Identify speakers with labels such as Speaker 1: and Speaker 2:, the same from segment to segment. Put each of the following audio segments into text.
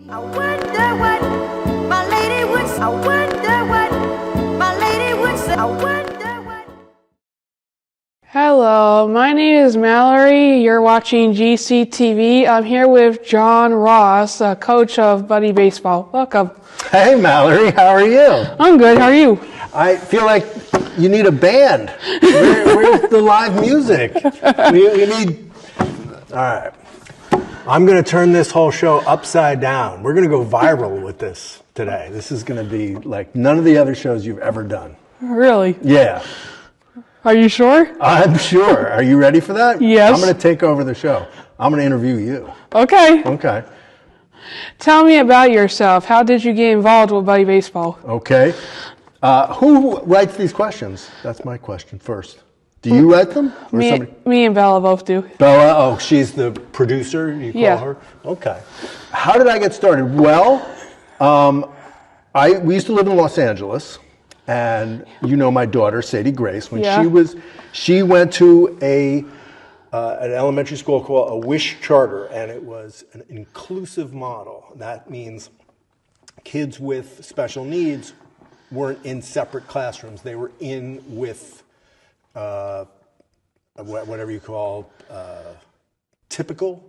Speaker 1: I wonder what my lady would say. I wonder what my lady would say. I wonder what.
Speaker 2: Hello, my name is Mallory. You're watching GCTV. I'm here with Jon Ross, coach of Buddy Baseball. Welcome.
Speaker 3: Hey, Mallory, how are you?
Speaker 2: I'm good. How are you?
Speaker 3: I feel like you need a band. Where's the live music? We need... All right. I'm going to turn this whole show upside down. We're going to go viral with this today. This is going to be like none of the other shows you've ever done.
Speaker 2: Really?
Speaker 3: Yeah.
Speaker 2: Are you sure?
Speaker 3: I'm sure. Are you ready for that?
Speaker 2: Yes.
Speaker 3: I'm going to take over the show. I'm going to interview you.
Speaker 2: Okay.
Speaker 3: Okay.
Speaker 2: Tell me about yourself. How did you get involved with Buddy Baseball?
Speaker 3: Okay. Who writes these questions? That's my question first. Do you write them? Or
Speaker 2: Me and Bella both do.
Speaker 3: Bella, oh, she's the producer, you call her? Okay. How did I get started? Well, we used to live in Los Angeles, and you know my daughter, Sadie Grace, when she went to an elementary school called a Wish Charter, and it was an inclusive model. That means kids with special needs weren't in separate classrooms. They were in with whatever you call typical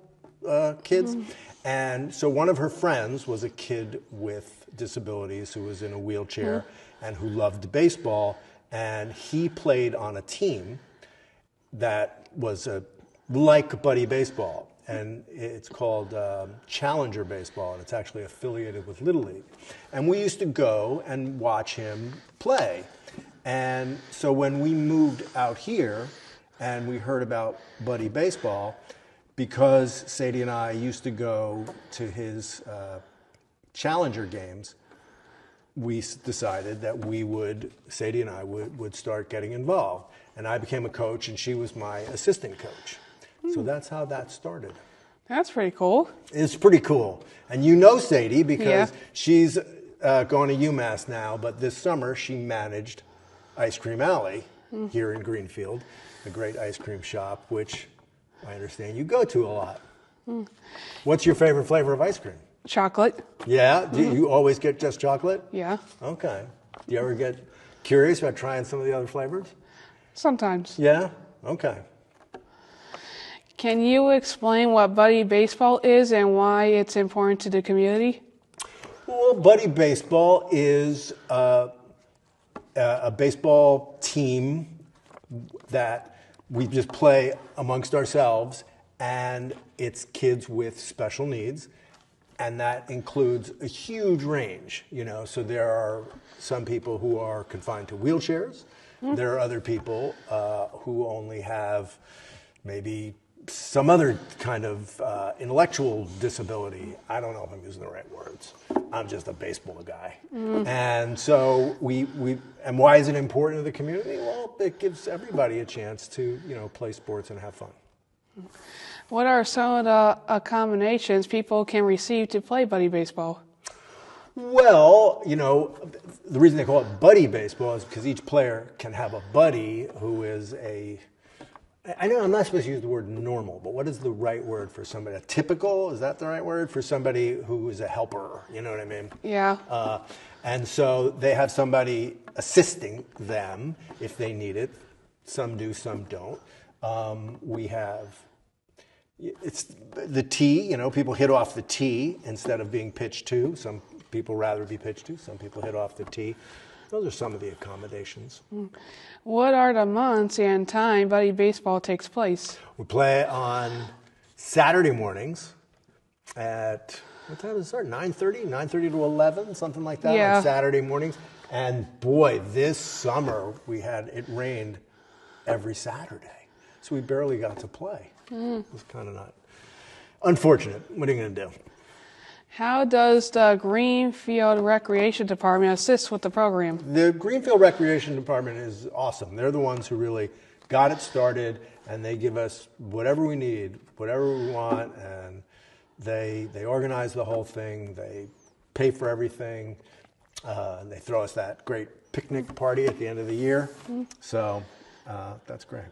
Speaker 3: kids. And so one of her friends was a kid with disabilities who was in a wheelchair and who loved baseball. And he played on a team that was like Buddy Baseball. And it's called Challenger Baseball, and it's actually affiliated with Little League. And we used to go and watch him play. And so when we moved out here and we heard about Buddy Baseball, because Sadie and I used to go to his Challenger games, we decided that Sadie and I would start getting involved. And I became a coach, and she was my assistant coach. So that's how that started.
Speaker 2: That's pretty cool.
Speaker 3: It's pretty cool. And you know Sadie because she's going to UMass now, but this summer she managed Ice Cream Alley here in Greenfield, a great ice cream shop, which I understand you go to a lot. What's your favorite flavor of ice cream?
Speaker 2: Chocolate.
Speaker 3: Yeah? Do you always get just chocolate?
Speaker 2: Yeah.
Speaker 3: Okay. Do you ever get curious about trying some of the other flavors?
Speaker 2: Sometimes.
Speaker 3: Yeah? Okay.
Speaker 2: Can you explain what Buddy Baseball is and why it's important to the community?
Speaker 3: Well, Buddy Baseball is a baseball team that we just play amongst ourselves, and it's kids with special needs, and that includes a huge range, so there are some people who are confined to wheelchairs. There are other people who only have maybe some other kind of intellectual disability. I don't know if I'm using the right words. I'm just a baseball guy. And so and why is it important to the community? Well, it gives everybody a chance to, play sports and have fun.
Speaker 2: What are some of the accommodations people can receive to play Buddy Baseball?
Speaker 3: Well, the reason they call it Buddy Baseball is because each player can have a buddy who is I know I'm not supposed to use the word normal, but what is the right word for somebody? A typical? Is that the right word? For somebody who is a helper, you know what I mean?
Speaker 2: Yeah.
Speaker 3: And so they have somebody assisting them if they need it. Some do, some don't. It's the tee, people hit off the tee instead of being pitched to. Some people rather be pitched to. Some people hit off the tee. Those are some of the accommodations.
Speaker 2: What are the months and time Buddy Baseball takes place?
Speaker 3: We play on Saturday mornings at, what time does it start? 9:30? 9:30 to 11, something like that on Saturday mornings. And boy, this summer it rained every Saturday. So we barely got to play. It was kind of not unfortunate. What are you going to do?
Speaker 2: How does the Greenfield Recreation Department assist with the program?
Speaker 3: The Greenfield Recreation Department is awesome. They're the ones who really got it started, and they give us whatever we need, whatever we want, and they organize the whole thing. They pay for everything. And they throw us that great picnic party at the end of the year. So that's great.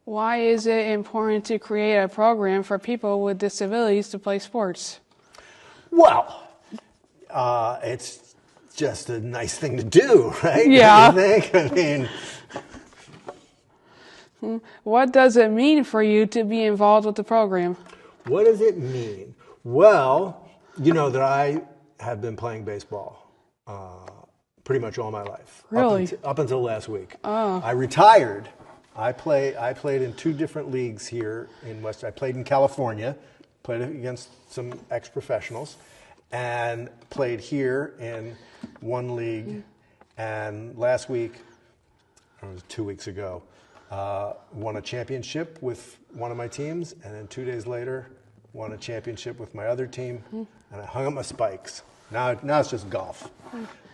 Speaker 2: Why is it important to create a program for people with disabilities to play sports?
Speaker 3: Well, it's just a nice thing to do, right?
Speaker 2: Yeah.
Speaker 3: Don't you think? I mean,
Speaker 2: What does it mean for you to be involved with the program?
Speaker 3: what does it mean? Well, you know that I have been playing baseball pretty much all my life.
Speaker 2: Really?
Speaker 3: Up until last week.
Speaker 2: Oh.
Speaker 3: I retired. I played in 2 different leagues here in West. I played in California, played against some ex-professionals, and played here in 1 league. And last week, it was 2 weeks ago, won a championship with one of my teams, and then 2 days later, won a championship with my other team, and I hung up my spikes. Now it's just golf.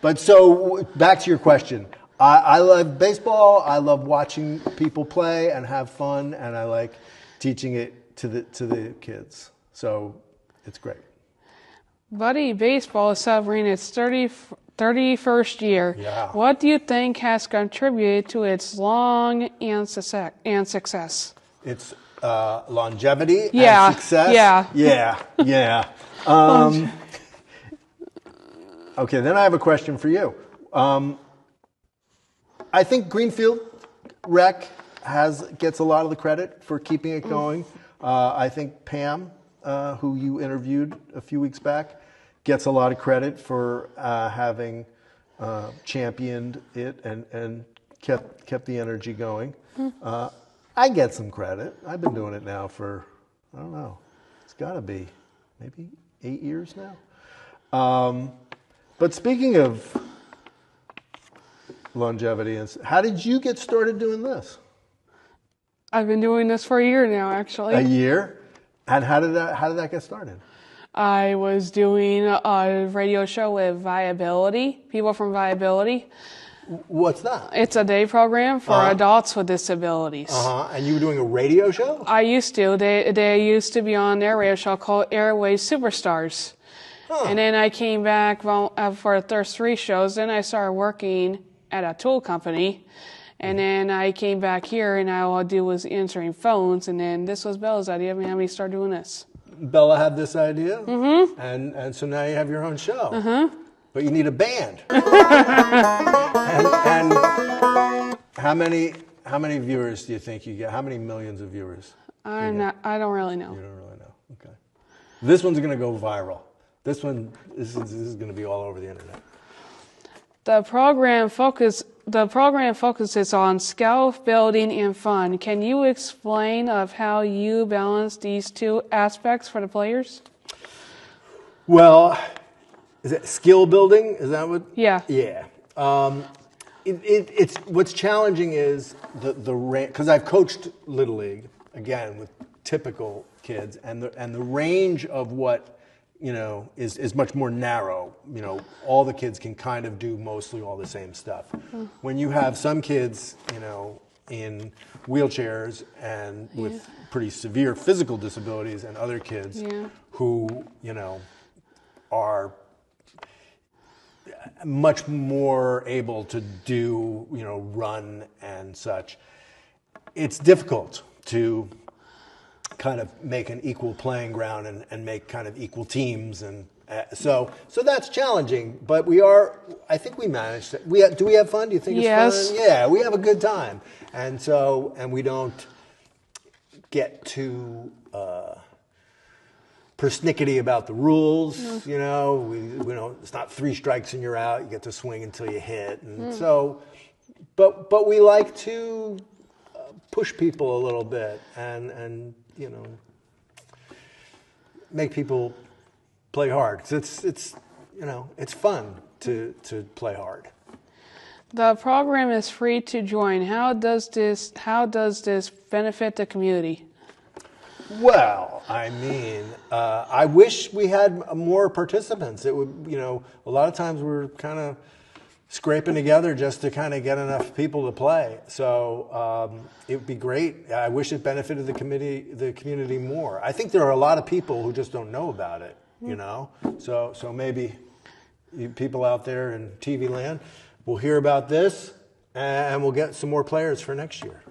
Speaker 3: But so back to your question. I love baseball. I love watching people play and have fun, and I like teaching it to the kids. So it's great.
Speaker 2: Buddy Baseball is celebrating its 31st year.
Speaker 3: Yeah.
Speaker 2: What do you think has contributed to its long and success?
Speaker 3: It's longevity
Speaker 2: Yeah,
Speaker 3: and success.
Speaker 2: yeah.
Speaker 3: Okay, then I have a question for you. I think Greenfield Rec gets a lot of the credit for keeping it going. I think Pam, who you interviewed a few weeks back, gets a lot of credit for having championed it and kept the energy going. I get some credit. I've been doing it now for, I don't know, it's got to be maybe 8 years now. But speaking of longevity, how did you get started doing this?
Speaker 2: I've been doing this for a year now, actually.
Speaker 3: A year? And how did that get started?
Speaker 2: I was doing a radio show with Viability, people from Viability.
Speaker 3: What's that?
Speaker 2: It's a day program for adults with disabilities.
Speaker 3: And you were doing a radio show?
Speaker 2: I used to. They used to be on their radio show called Airways Superstars. And then I came back for the 3 shows. Then I started working at a tool company. And then I came back here, and all I do was answering phones. And then this was Bella's idea. I mean, how me start doing this?
Speaker 3: Bella had this idea? Mm-hmm. And so now you have your own show. Mm-hmm. But you need a band. and how many viewers do you think you get? How many millions of viewers?
Speaker 2: I don't really know.
Speaker 3: You don't really know. Okay. This one's going to go viral. This is going to be all over the internet.
Speaker 2: The program focuses on skill building and fun. Can you explain of how you balance these 2 aspects for the players?
Speaker 3: Well, is it skill building? Is that what?
Speaker 2: Yeah.
Speaker 3: Yeah. It's what's challenging is the because I've coached Little League again with typical kids, and the range of what is much more narrow. All the kids can kind of do mostly all the same stuff. When you have some kids, in wheelchairs and with pretty severe physical disabilities, and other kids who, are much more able to do, run and such, it's difficult to kind of make an equal playing ground and make kind of equal teams, and so that's challenging. But I think we managed it. Do we have fun? Do you think it's fun? Yeah, we have a good time, and we don't get too persnickety about the rules. We don't. It's not 3 strikes and you're out. You get to swing until you hit, and so. But we like to push people a little bit and make people play hard, because it's fun to play hard.
Speaker 2: The program is free to join. How does this benefit the community?
Speaker 3: Well, I wish we had more participants. It would, a lot of times we're kind of scraping together just to kind of get enough people to play. So it would be great. I wish it benefited the community more. I think there are a lot of people who just don't know about it, So maybe you people out there in TV land will hear about this, and we'll get some more players for next year.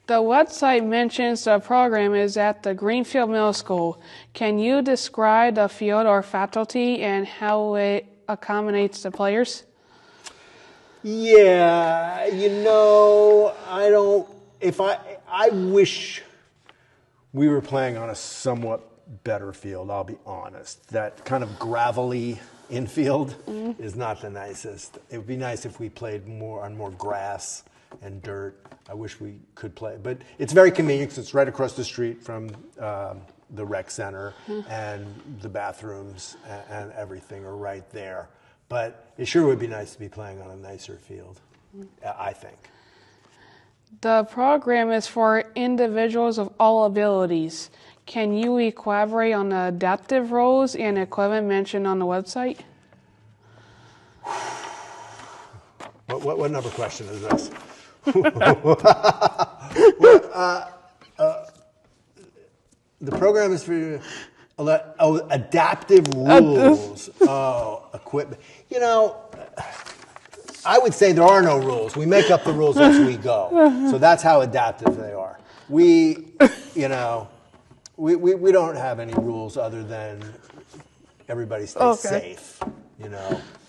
Speaker 2: The website mentions the program is at the Greenfield Middle School. Can you describe the field or faculty and how it accommodates the players?
Speaker 3: Yeah, I wish we were playing on a somewhat better field, I'll be honest. That kind of gravelly infield is not the nicest. It would be nice if we played more on more grass and dirt. I wish we could play, but it's very convenient because it's right across the street from the rec center, and the bathrooms and everything are right there. But it sure would be nice to be playing on a nicer field, I think.
Speaker 2: The program is for individuals of all abilities. Can you elaborate on the adaptive roles and equipment mentioned on the website?
Speaker 3: What number question is this? The program is for adaptive rules. Equipment. I would say there are no rules. We make up the rules as we go. So that's how adaptive they are. We don't have any rules other than everybody stays safe.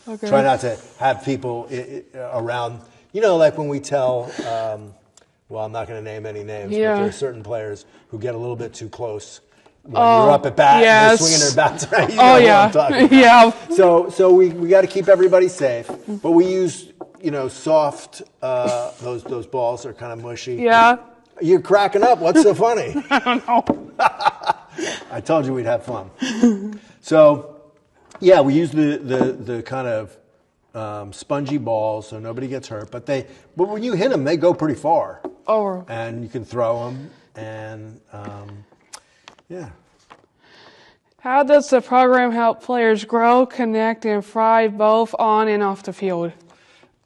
Speaker 2: Okay.
Speaker 3: Try not to have people around. Like when we tell, I'm not going to name any names, but there are certain players who get a little bit too close when you're up at bat, and they're swinging their bats around. What I'm talking about.
Speaker 2: Yeah.
Speaker 3: So we got to keep everybody safe, but we use soft. Those balls are kind of mushy.
Speaker 2: Yeah.
Speaker 3: You're cracking up. What's so funny?
Speaker 2: I don't know.
Speaker 3: I told you we'd have fun. So, yeah, we use the kind of spongy balls so nobody gets hurt. But when you hit them, they go pretty far.
Speaker 2: Oh.
Speaker 3: And you can throw them, and yeah.
Speaker 2: How does the program help players grow, connect, and thrive both on and off the field?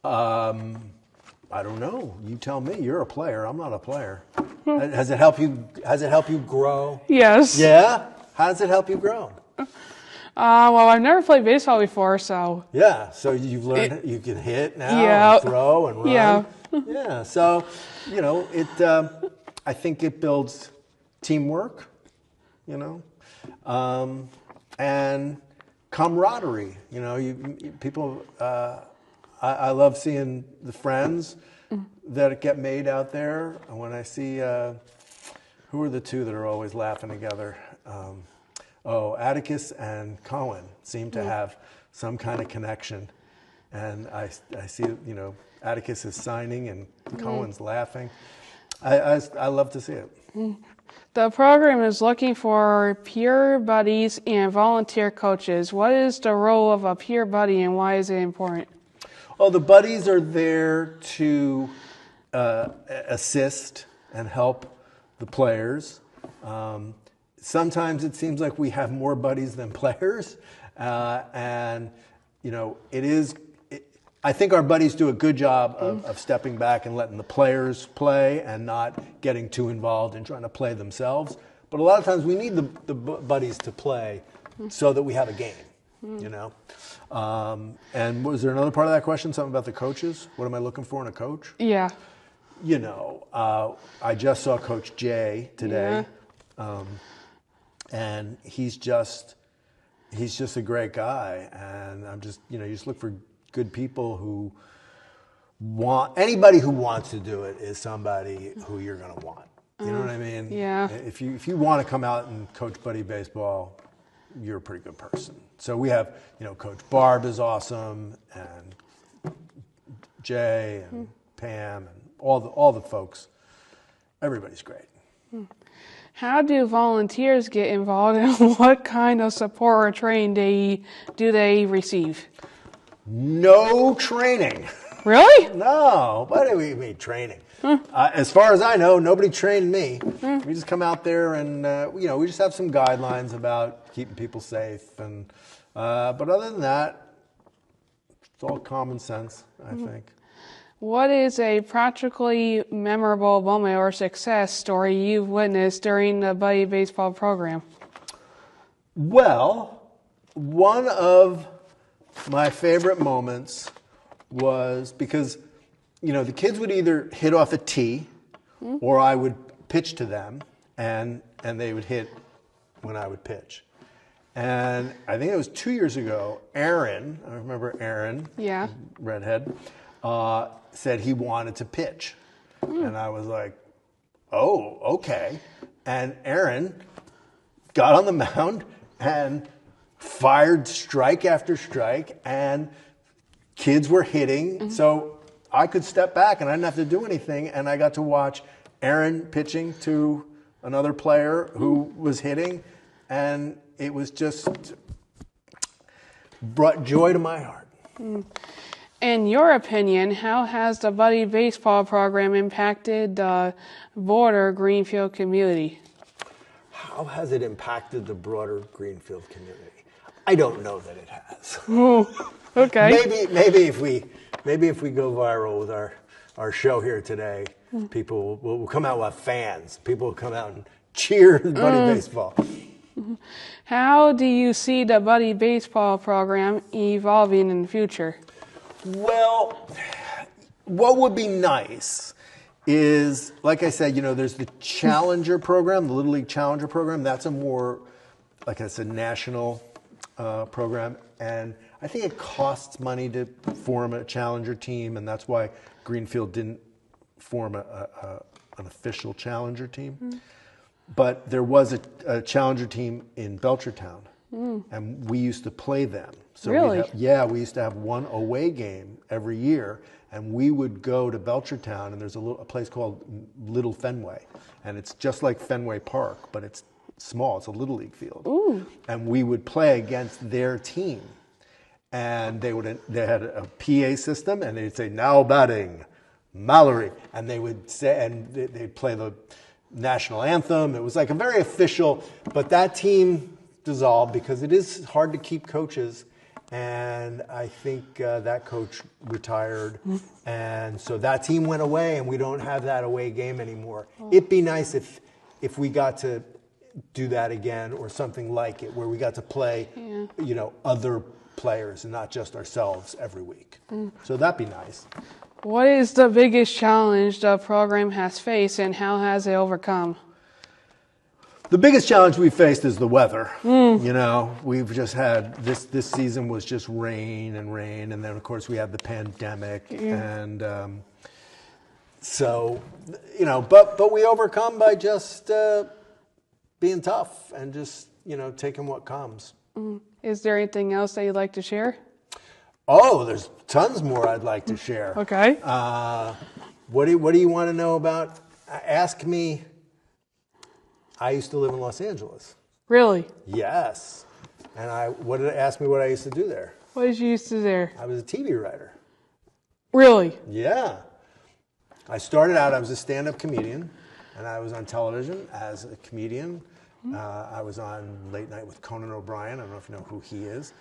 Speaker 3: I don't know. You tell me. You're a player. I'm not a player. Has it helped you? Has it helped you grow?
Speaker 2: Yes.
Speaker 3: Yeah. How does it help you grow?
Speaker 2: I've never played baseball before, so.
Speaker 3: Yeah. So you've learned you can hit now, and throw and run.
Speaker 2: Yeah.
Speaker 3: Yeah. So I think it builds teamwork. And camaraderie. People. I love seeing the friends that get made out there. When I see, who are the two that are always laughing together? Atticus and Cohen seem to have some kind of connection. And I see, Atticus is signing and Cohen's laughing. I love to see it.
Speaker 2: The program is looking for peer buddies and volunteer coaches. What is the role of a peer buddy and why is it important?
Speaker 3: Well, the buddies are there to assist and help the players. Sometimes it seems like we have more buddies than players. I think our buddies do a good job of stepping back and letting the players play and not getting too involved in trying to play themselves. But a lot of times we need the buddies to play so that we have a game, And was there another part of that question? Something about the coaches? What am I looking for in a coach?
Speaker 2: Yeah.
Speaker 3: I just saw Coach Jay today.
Speaker 2: Yeah.
Speaker 3: And he's just a great guy. And I'm just, you just look for good people who anybody who wants to do it is somebody who you're going to want. You know what I mean?
Speaker 2: Yeah.
Speaker 3: If you want to come out and coach buddy baseball, you're a pretty good person. So we have, Coach Barb is awesome, and Jay and Pam and all the folks. Everybody's great.
Speaker 2: How do volunteers get involved and what kind of support or training do they receive?
Speaker 3: No training.
Speaker 2: Really?
Speaker 3: No. What do we mean training? As far as I know, nobody trained me. We just come out there and, we just have some guidelines about keeping people safe. And but other than that, it's all common sense, I think.
Speaker 2: What is a practically memorable moment or success story you've witnessed during the Buddy Baseball program?
Speaker 3: Well, one of my favorite moments was because, the kids would either hit off a tee or I would pitch to them, and they would hit when I would pitch. And I think it was 2 years ago, Aaron, I remember Aaron,
Speaker 2: Yeah.
Speaker 3: redhead, said he wanted to pitch. And I was like, oh, okay. And Aaron got on the mound and fired strike after strike, and kids were hitting. So I could step back and I didn't have to do anything. And I got to watch Aaron pitching to another player who was hitting. And it was just brought joy to my heart.
Speaker 2: In your opinion, how has the Buddy Baseball program impacted the broader Greenfield community?
Speaker 3: How has it impacted the broader Greenfield community? I don't know that it has.
Speaker 2: Okay.
Speaker 3: Maybe if we go viral with our show here today, people will come out with fans. People will come out and cheer Buddy Baseball.
Speaker 2: How do you see the Buddy Baseball program evolving in the future?
Speaker 3: Well, what would be nice is, like I said, there's the Challenger program, the Little League Challenger program. That's a more, like I said, national program. And I think it costs money to form a Challenger team, and that's why Greenfield didn't form an official Challenger team. But there was a Challenger team in Belchertown, and we used to play them. So
Speaker 2: really?
Speaker 3: We used to have one away game every year, and we would go to Belchertown, and there's a place called Little Fenway, and it's just like Fenway Park, but it's small. It's a Little League field.
Speaker 2: Ooh.
Speaker 3: And we would play against their team, and they had a PA system, and they'd say, "Now batting, Malerie," and they would say, and they'd play the national anthem. It was like a very official, but that team dissolved because it is hard to keep coaches, and I think that coach retired, and so that team went away, and we don't have that away game anymore. It'd be nice if we got to do that again, or something like it, where we got to play other players and not just ourselves every week. So that'd be nice.
Speaker 2: What is the biggest challenge the program has faced, and how has it overcome?
Speaker 3: The biggest challenge we faced is the weather. We've just had this season was just rain, and then of course we had the pandemic, and but we overcome by just being tough and just taking what comes.
Speaker 2: Is there anything else that you'd like to share?
Speaker 3: Oh, there's tons more I'd like to share.
Speaker 2: Okay.
Speaker 3: What do you want to know about? Ask me. I used to live in Los Angeles.
Speaker 2: Really?
Speaker 3: Yes. And ask me what I used to do there.
Speaker 2: What did you used to do there?
Speaker 3: I was a TV writer.
Speaker 2: Really?
Speaker 3: Yeah. I started out, I was a stand-up comedian, and I was on television as a comedian. I was on Late Night with Conan O'Brien. I don't know if you know who he is.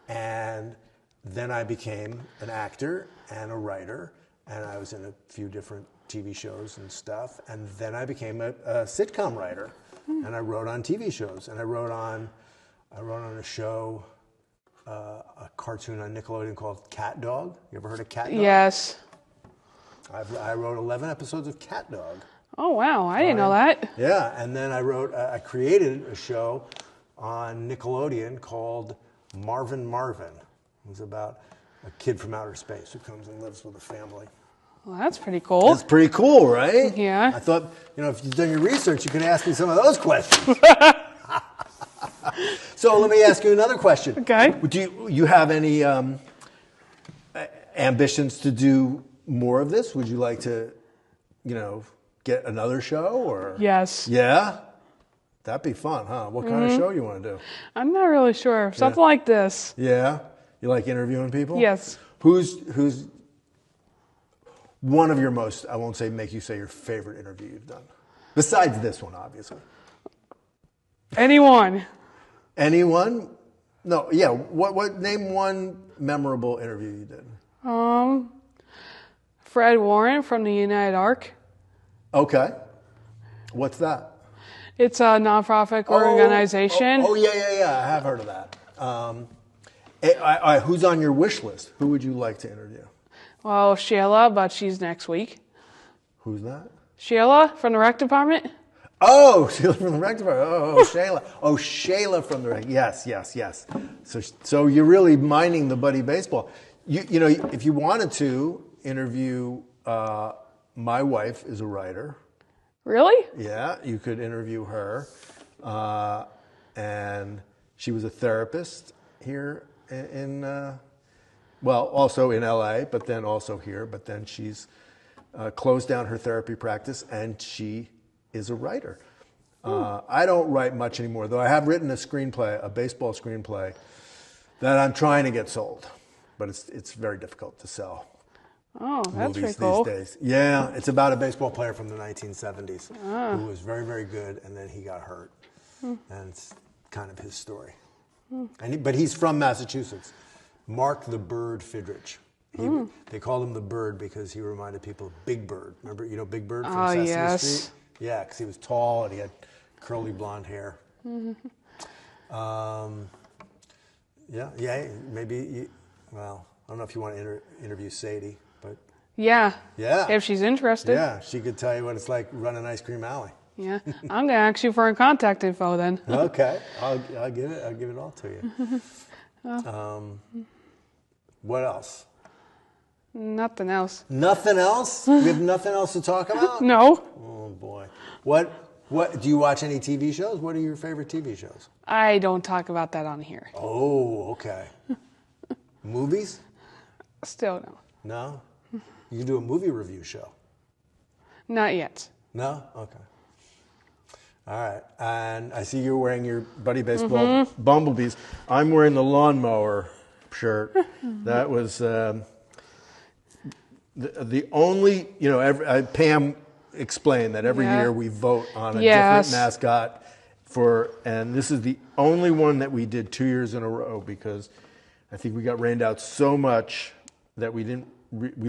Speaker 3: And then I became an actor and a writer, and I was in a few different TV shows and stuff. And then I became a sitcom writer, and I wrote on TV shows. And I wrote on a show, a cartoon on Nickelodeon called Cat Dog. You ever heard of Cat Dog?
Speaker 2: Yes.
Speaker 3: I wrote 11 episodes of Cat Dog.
Speaker 2: Oh wow, I didn't know that.
Speaker 3: Yeah, and then I created a show on Nickelodeon called Marvin Marvin. It was about a kid from outer space who comes and lives with a family.
Speaker 2: Well, that's pretty cool.
Speaker 3: That's pretty cool, right?
Speaker 2: Yeah.
Speaker 3: I thought, if you've done your research, you can ask me some of those questions. So let me ask you another question.
Speaker 2: Okay.
Speaker 3: Do you have any ambitions to do more of this? Would you like to, get another show, or?
Speaker 2: Yes.
Speaker 3: Yeah? That'd be fun, huh? What kind of show you want to do?
Speaker 2: I'm not really sure. Something like this.
Speaker 3: Yeah? You like interviewing people?
Speaker 2: Yes.
Speaker 3: Who's one of your most, I won't say make you say your favorite interview you've done? Besides this one, obviously.
Speaker 2: Anyone?
Speaker 3: Anyone? No, yeah. What name one memorable interview you did?
Speaker 2: Fred Warren from the United Arc.
Speaker 3: Okay. What's that?
Speaker 2: It's a nonprofit organization.
Speaker 3: Oh, yeah. I have heard of that. Who's on your wish list? Who would you like to interview?
Speaker 2: Well, Sheila, but she's next week.
Speaker 3: Who's that?
Speaker 2: Sheila from the rec department?
Speaker 3: Oh, Sheila from the rec department. Oh, Shayla. Oh, Shayla from the rec. Yes. So you're really mining the buddy baseball. You know, if you wanted to interview, my wife is a writer.
Speaker 2: Really?
Speaker 3: Yeah, you could interview her. And she was a therapist here also in LA, but then also here. But then she's closed down her therapy practice, and she is a writer. I don't write much anymore, though I have written a baseball screenplay that I'm trying to get sold, but it's very difficult to sell.
Speaker 2: Oh, that's
Speaker 3: Movies
Speaker 2: pretty cool.
Speaker 3: these days. Yeah, it's about a baseball player from the 1970s who was very, very good, and then he got hurt. And it's kind of his story. But he's from Massachusetts. Mark the Bird Fidrich. They called him the Bird because he reminded people of Big Bird. Remember, Big Bird from Sesame
Speaker 2: yes.
Speaker 3: Street? Yeah, because he was tall and he had curly blonde hair. Maybe, I don't know if you want to interview Sadie, but...
Speaker 2: Yeah.
Speaker 3: Yeah.
Speaker 2: If she's interested.
Speaker 3: Yeah, she could tell you what it's like running Ice Cream Alley.
Speaker 2: Yeah. I'm going to ask you for her contact info then.
Speaker 3: Okay. I'll give it all to you. What else?
Speaker 2: Nothing else.
Speaker 3: Nothing else? We have nothing else to talk about?
Speaker 2: No.
Speaker 3: Oh boy. What do you watch any TV shows? What are your favorite TV shows?
Speaker 2: I don't talk about that on here.
Speaker 3: Oh, okay. Movies?
Speaker 2: Still no.
Speaker 3: No? You can do a movie review show.
Speaker 2: Not yet.
Speaker 3: No? Okay. All right. And I see you're wearing your Buddy Baseball Bumblebees. I'm wearing the lawnmower shirt. That was the only, Pam explained that every year we vote on a different mascot and this is the only one that we did 2 years in a row because I think we got rained out so much that we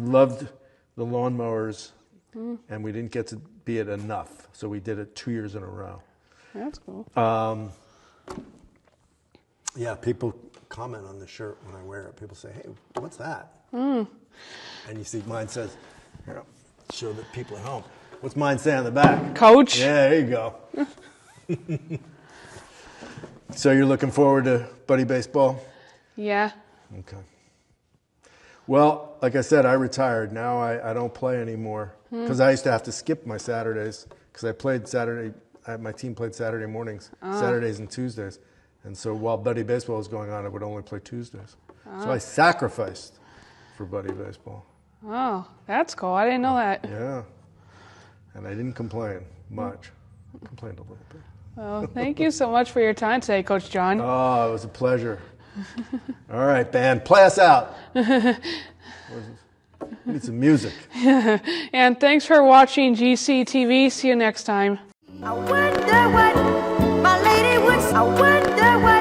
Speaker 3: loved the lawnmowers and we didn't get to be it enough. So we did it 2 years in a row.
Speaker 2: That's cool.
Speaker 3: Yeah, people comment on the shirt when I wear it. People say, hey, what's that? And you see mine says, here, I'll show the people at home. What's mine say on the back?
Speaker 2: Coach.
Speaker 3: Yeah, there you go. So you're looking forward to Buddy Baseball?
Speaker 2: Yeah.
Speaker 3: Okay. Well, like I said, I retired. Now I don't play anymore because I used to have to skip my Saturdays because I played Saturday. My team played Saturday mornings, Saturdays and Tuesdays. And so while Buddy Baseball was going on, I would only play Tuesdays. So I sacrificed for Buddy Baseball.
Speaker 2: Oh, that's cool. I didn't know that.
Speaker 3: Yeah. And I didn't complain much. I complained a little bit.
Speaker 2: Well, thank you so much for your time today, Coach Jon.
Speaker 3: Oh, it was a pleasure. All right, band, play us out. We need some music.
Speaker 2: And thanks for watching GCTV. See you next time.
Speaker 1: I wonder what my lady would. I wonder what.